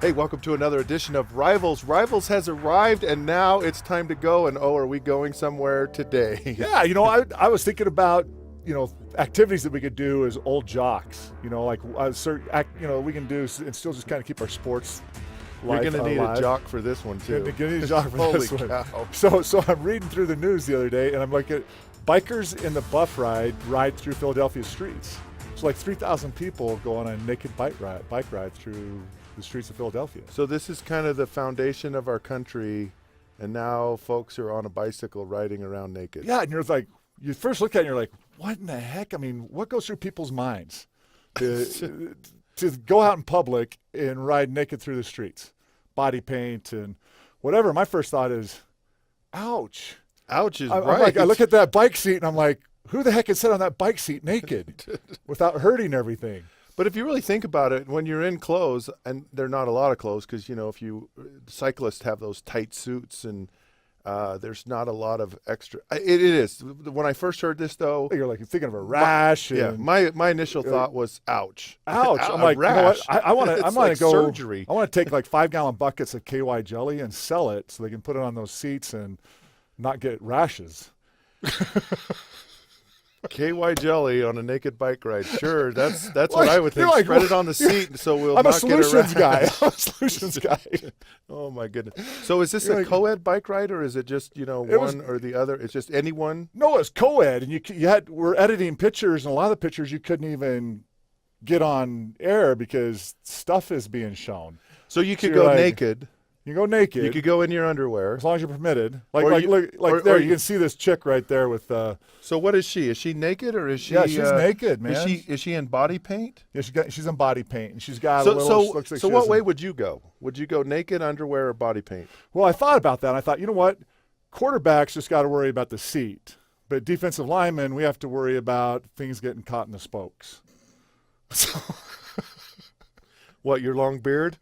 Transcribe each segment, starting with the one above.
Hey, welcome to another edition of Rivals. Rivals has arrived, and now it's time to go. And oh, are we going somewhere today? Yeah, I was thinking about, activities that we could do as old jocks. Like we can do and still just kind of keep our sports life You're going to need alive. a jock for this one, too. You're going to need a jock for Holy this one. cow. So I'm reading through the news the other day, and I'm like, bikers in the buff ride through Philadelphia streets. It's like 3,000 people go on a naked bike ride through the streets of Philadelphia. So this is kind of the foundation of our country, and now folks are on a bicycle riding around naked. Yeah, and you're like, you first look at it and you're like, what in the heck? I mean, what goes through people's minds to go out in public and ride naked through the streets? Body paint and whatever. My first thought is, ouch. Ouch is I'm right. like, I look at that bike seat and I'm like, who the heck can sit on that bike seat naked without hurting everything? But if you really think about it, when you're in clothes, and there are not a lot of clothes because, if cyclists have those tight suits and there's not a lot of extra. It is. When I first heard this, though. You're like, you're thinking of a rash. My initial thought was, ouch. Ouch. I'm like, rash. I want to like go. Surgery. I want to take like 5-gallon buckets of KY jelly and sell it so they can put it on those seats and not get rashes. KY jelly on a naked bike ride. Sure, that's what I would think. Like, spread it on the seat so we'll I'm not a solutions get a rash. guy. I'm a solutions guy. Oh my goodness. So is this You're a like, co-ed bike ride, or is it just one or the other? It's just anyone? No, it's co-ed, and we're editing pictures, and a lot of the pictures you couldn't even get on air because stuff is being shown. So you could you're go like, naked. You go naked. You could go in your underwear. As long as you're permitted. Or You can see this chick right there with. So what is she? Is she naked or is she? Yeah, she's naked, man. Is she in body paint? Yeah, she's in body paint, and she's got So a little. Looks like so she what doesn't- way would you go? Would you go naked, underwear, or body paint? Well, I thought about that. And I thought, you know what? Quarterbacks just got to worry about the seat, but defensive linemen, we have to worry about things getting caught in the spokes. So, What, your long beard?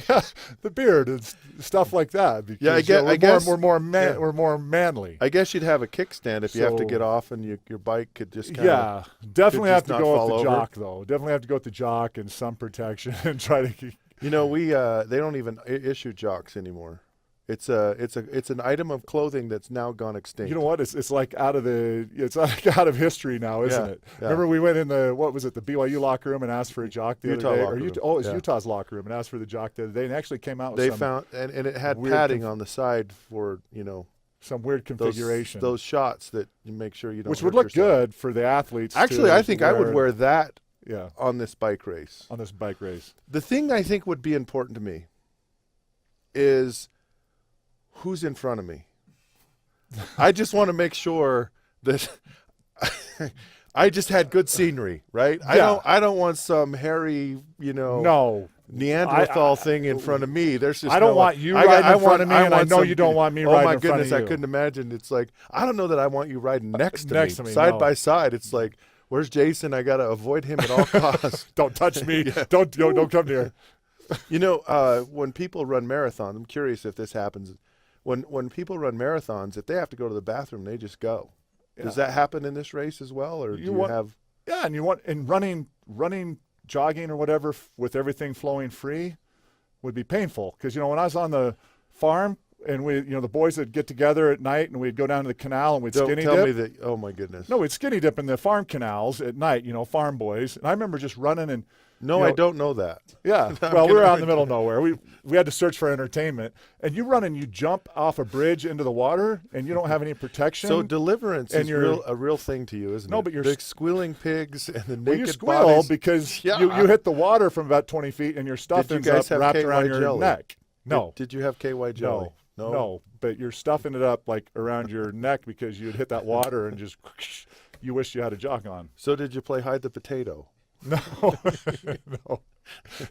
yeah, the beard and stuff like that. Because, Yeah, I guess we're more manly. I guess you'd have a kickstand if you have to So- get off and your bike could just kind of. Definitely could have just to not go fall with the over. jock, though. Definitely have to go with the jock and some protection and try to. They don't even issue jocks anymore. It's an item of clothing that's now gone extinct. You know what? It's like out of history now, isn't it? Yeah. Remember we went in the BYU locker room and asked for a jock the Utah other day. locker room. It's Yeah. Utah's locker room and asked for the jock the other day and actually came out with They some found and it had weird padding on the side for some weird configuration, those shots that you make sure you don't. which would hurt look yourself. good for the athletes. Actually, I think I would wear that yeah on this bike race. on this bike race. The thing I think would be important to me is who's in front of me. I just want to make sure that I just had good scenery, right? Yeah. I don't want some hairy, No, Neanderthal thing in front of me. There's just I don't want you riding in front of me, and I know you don't want me riding in front of Oh my goodness, I you. couldn't imagine. It's like I don't know that I want you riding next to next to me, side no. by side. It's like, where's Jason? I got to avoid him at all costs. don't touch me. Don't come near. When people run marathons, I'm curious if this happens. When people run marathons, if they have to go to the bathroom, they just go. Yeah. Does that happen in this race as well, or do you have? Yeah, and running, jogging or whatever with everything flowing free would be painful because when I was on the farm and we the boys would get together at night and we'd go down to the canal and we'd Don't skinny tell dip. me that. Oh my goodness. No, we'd skinny dip in the farm canals at night. Farm boys. And I remember just running and. No, I don't know that. Yeah. Well, we were out in the middle of nowhere. We had to search for entertainment. And you run and you jump off a bridge into the water and you don't have any protection. So deliverance and is a real thing to you, isn't it? No, but you're the squealing pigs and the well, naked you squeal bodies. because Yeah. you hit the water from about 20 feet and your stuff Did you ends guys up have wrapped around KY your jelly? neck. No. Did you have KY jelly? No. But your stuff ended up like around your neck because you'd hit that water and just you wished you had a jock on. So did you play hide the potato? No. No.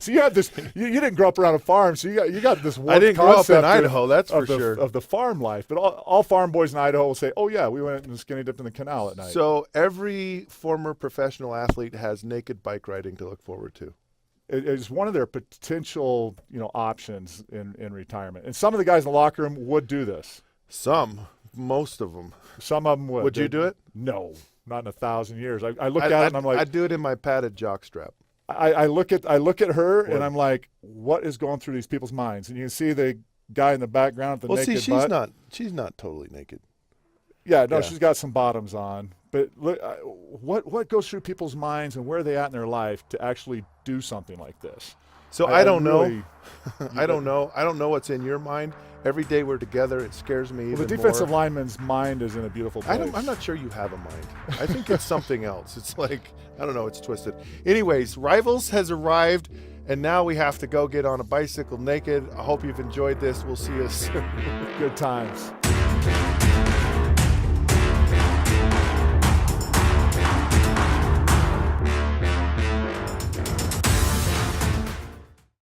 So you had this. You didn't grow up around a farm, so you got this warped I didn't grow up in concept Idaho, that's for of the, sure. of the farm life. But all farm boys in Idaho will say, "Oh yeah, we went and skinny dipped in the canal at night." So every former professional athlete has naked bike riding to look forward to. It is one of their potential, options in retirement. And some of the guys in the locker room would do this. Most of them. Some of them would. Would you do it? No, not in 1,000 years. I look at it and I'm like, I'd do it in my padded jockstrap. I look at her What? and I'm like, what is going through these people's minds? And you can see the guy in the background with the Well, naked see, butt. she's not totally naked. Yeah, no, Yeah. she's got some bottoms on. But look, what goes through people's minds and where are they at in their life to actually do something like this? So I don't know. really- I don't know. I don't know what's in your mind. Every day we're together, it scares me Well, even the defensive more. lineman's mind is in a beautiful place. I'm not sure you have a mind. I think it's something else. It's like, I don't know, it's twisted. Anyways, Rivals has arrived, and now we have to go get on a bicycle naked. I hope you've enjoyed this. We'll see you soon. Good times.